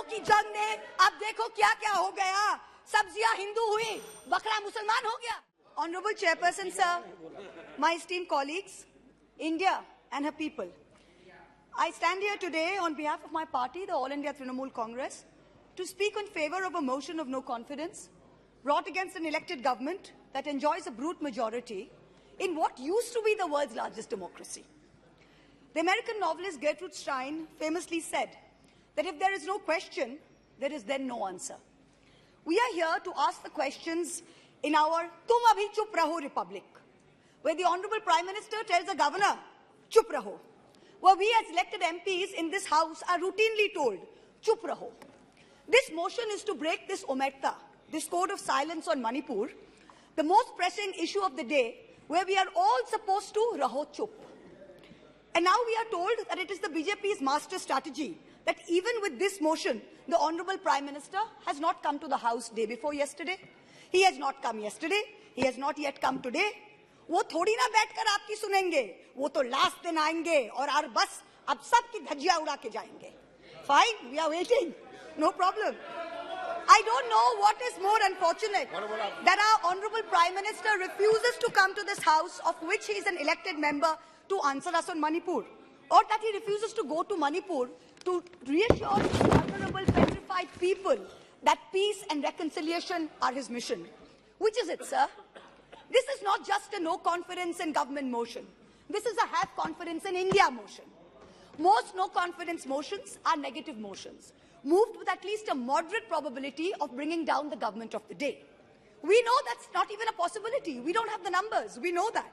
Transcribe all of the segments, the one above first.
की जंग ने अब देखो क्या क्या हो गया, सब्जियां हिंदू हुई, बकरा मुसलमान हो गया. Honorable Chairperson, sir, my esteemed colleagues, India and her people, I stand here today on behalf of my party, the All India Trinamool Congress, to speak in favor of a motion of no confidence brought against an elected government that enjoys a brute majority in what used to be the world's largest democracy. The American novelist Gertrude Stein famously said that if there is no question, there is then no answer. We are here to ask the questions in our Tum Abhi Chup Raho Republic, where the Honorable Prime Minister tells the Governor, Chup Raho, where we as elected MPs in this House are routinely told, Chup Raho. This motion is to break this omerta, this code of silence on Manipur, the most pressing issue of the day, where we are all supposed to raho chup. And now we are told that it is the BJP's master strategy that even with this motion, the Honorable Prime Minister has not come to the House day before yesterday. He has not come yesterday. He has not yet come today. वो थोड़ी ना बैठकर आपकी सुनेंगे, वो तो last दिन आएंगे और बस अब सबकी धज्जियां उड़ा के जाएंगे. Fine, we are waiting. No problem. I don't know what is more unfortunate, that our Honorable Prime Minister refuses to come to this House, of which he is an elected member, to answer us on Manipur, or that he refuses to go to Manipur to reassure vulnerable, petrified people that peace and reconciliation are his mission. Which is it, sir? This is not just a no confidence in government motion. This is a have confidence in India motion. Most no confidence motions are negative motions, moved with at least a moderate probability of bringing down the government of the day. We know that's not even a possibility. We don't have the numbers. We know that.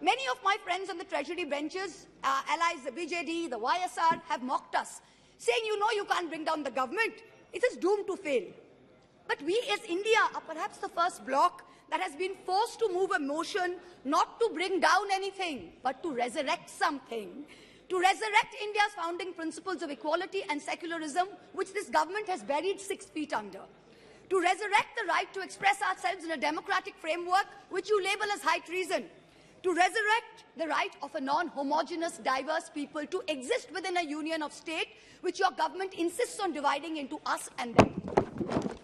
Many of my friends on the Treasury benches, allies, the BJD, the YSR, have mocked us, saying, you know, you can't bring down the government. It is doomed to fail. But we as India are perhaps the first bloc that has been forced to move a motion not to bring down anything, but to resurrect something, to resurrect India's founding principles of equality and secularism, which this government has buried 6 feet under, to resurrect the right to express ourselves in a democratic framework, which you label as high treason, to resurrect the right of a non-homogeneous, diverse people to exist within a union of state, which your government insists on dividing into us and them.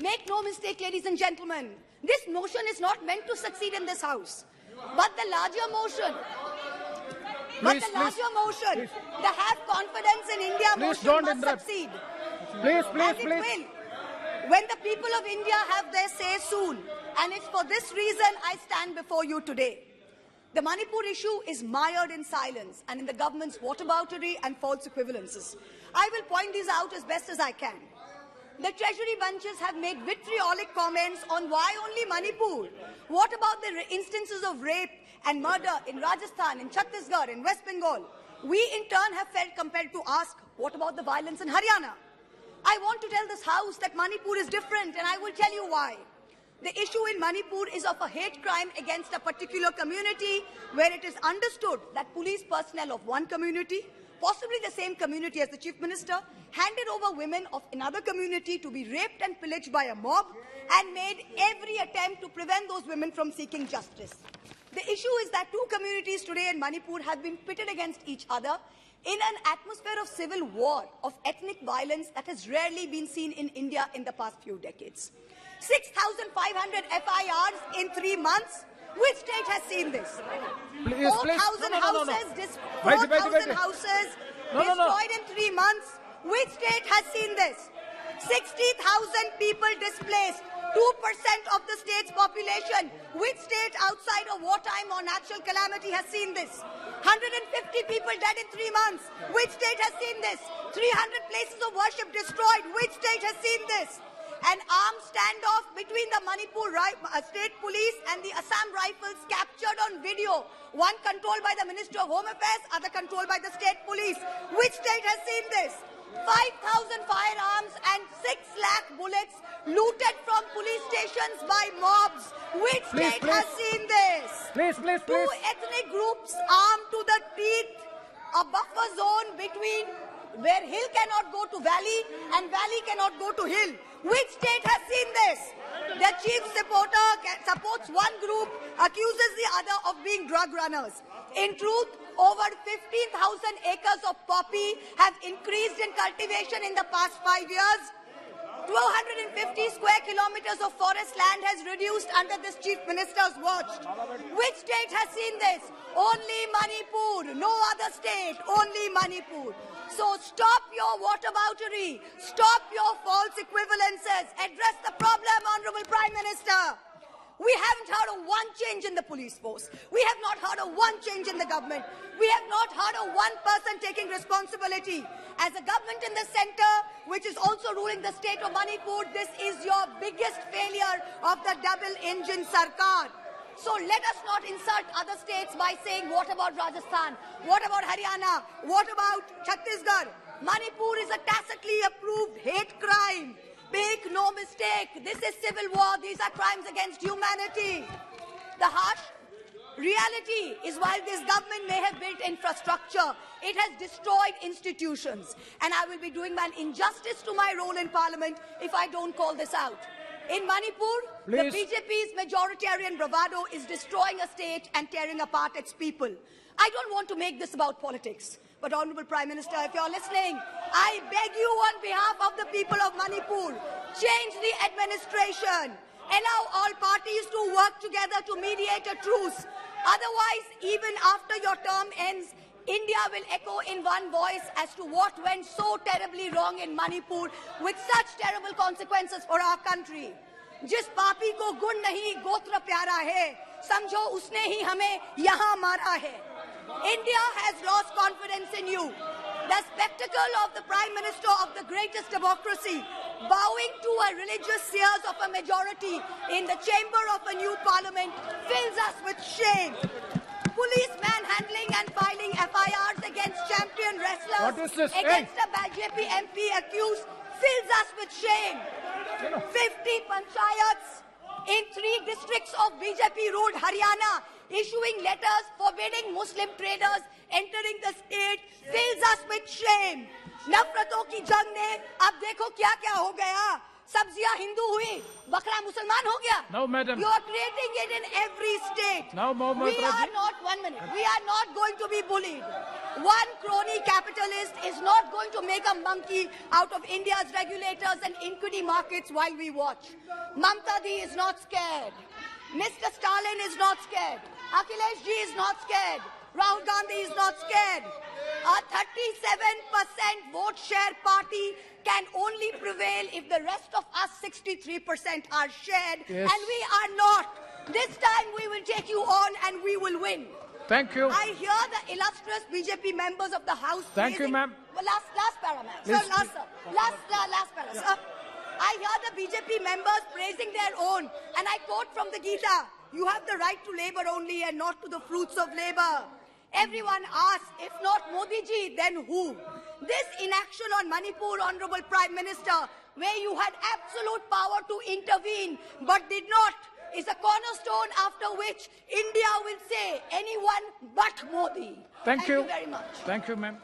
Make no mistake, ladies and gentlemen, this motion is not meant to succeed in this House, but the larger motion, the have confidence in India motion must succeed. Please. Will, when the people of India have their say soon. And it's for this reason I stand before you today. The Manipur issue is mired in silence and in the government's whataboutery and false equivalences. I will point these out as best as I can. The Treasury benches have made vitriolic comments on why only Manipur. What about the instances of rape and murder in Rajasthan, in Chhattisgarh, in West Bengal? We in turn have felt compelled to ask, what about the violence in Haryana? I want to tell this House that Manipur is different, and I will tell you why. The issue in Manipur is of a hate crime against a particular community, where it is understood that police personnel of one community, possibly the same community as the Chief Minister, handed over women of another community to be raped and pillaged by a mob and made every attempt to prevent those women from seeking justice. The issue is that 2 communities today in Manipur have been pitted against each other in an atmosphere of civil war, of ethnic violence that has rarely been seen in India in the past few decades. 6,500 FIRs in 3 months. Which state has seen this? 4,000 houses destroyed in 3 months. Which state has seen this? 60,000 people displaced, 2% of the state's population. Which state outside of wartime or natural calamity has seen this? 150 people dead in 3 months. Which state has seen this? 300 places of worship destroyed. Which state has seen this? An armed standoff between the Manipur State Police and the Assam Rifles captured on video. One controlled by the Ministry of Home Affairs, other controlled by the State Police. Which state has seen this? 5,000 firearms and 6 lakh bullets looted from police stations by mobs. Which state has seen this? Two ethnic groups armed to the teeth, a buffer zone between where hill cannot go to valley and valley cannot go to hill. Which state has seen this? The chief supporter supports one group, accuses the other of being drug runners. In truth, over 15,000 acres of poppy have increased in cultivation in the past 5 years. 250 square kilometers of forest land has reduced under this Chief Minister's watch. Which state has seen this? Only Manipur. No other state. Only Manipur. So stop your whataboutery. Stop your false equivalences. Address the problem, Honorable Prime Minister. We haven't heard of one change in the police force. We have not heard of one change in the government. We have not heard of one person taking responsibility. As a government in the center, which is also ruling the state of Manipur, this is your biggest failure of the double-engine Sarkar. So let us not insult other states by saying, what about Rajasthan? What about Haryana? What about Chhattisgarh? Manipur is a tacitly approved hate crime. Make no mistake, this is civil war. These are crimes against humanity. The harsh reality is while this government may have built infrastructure, it has destroyed institutions. And I will be doing an injustice to my role in Parliament if I don't call this out. In Manipur, the BJP's majoritarian bravado is destroying a state and tearing apart its people. I don't want to make this about politics. But Honorable Prime Minister, if you're listening, I beg you on behalf of the people of Manipur, change the administration. Allow all parties to work together to mediate a truce. Otherwise, even after your term ends, India will echo in one voice as to what went so terribly wrong in Manipur with such terrible consequences for our country. जिस पापी को गुण नहीं गोत्र प्यारा है, समझो उसने ही हमें यहाँ मारा है. India has lost confidence in you. The spectacle of the Prime Minister of the greatest democracy bowing to a religious seers of a majority in the chamber of a new parliament fills us with shame. Police manhandling and filing FIRs against champion wrestlers against a BJP MP accused fills us with shame. 50 panchayats in 3 districts of BJP-ruled Haryana issuing letters forbidding Muslim traders entering the state fills us with shame. नफरतों की जंग ने अब देखो क्या-क्या हो गया. सब्जियां हिंदू हुई, बकरा मुसलमान हो गया. No, madam. You are creating it in every state. Now, Mahua Moitra, We are not going to be bullied. One crony capitalist is not going to make a monkey out of India's regulators and equity markets while we watch. Mamta Di is not scared. Mr. Stalin is not scared. Akhilesh Ji is not scared. Rahul Gandhi is not scared. A 37% vote share party can only prevail if the rest of us 63% are shared, yes. And we are not. This time we will take you on and we will win. Thank you. I hear the illustrious BJP members of the House. Thank you, ma'am. Last para, ma'am. Sir, last para, sir. I hear the BJP members praising their own, and I quote from the Gita, you have the right to labor only and not to the fruits of labor. Everyone asks, if not Modi ji, then who? This inaction on Manipur, Honorable Prime Minister, where you had absolute power to intervene but did not, is a cornerstone after which India will say anyone but Modi. Thank you very much. Thank you, ma'am.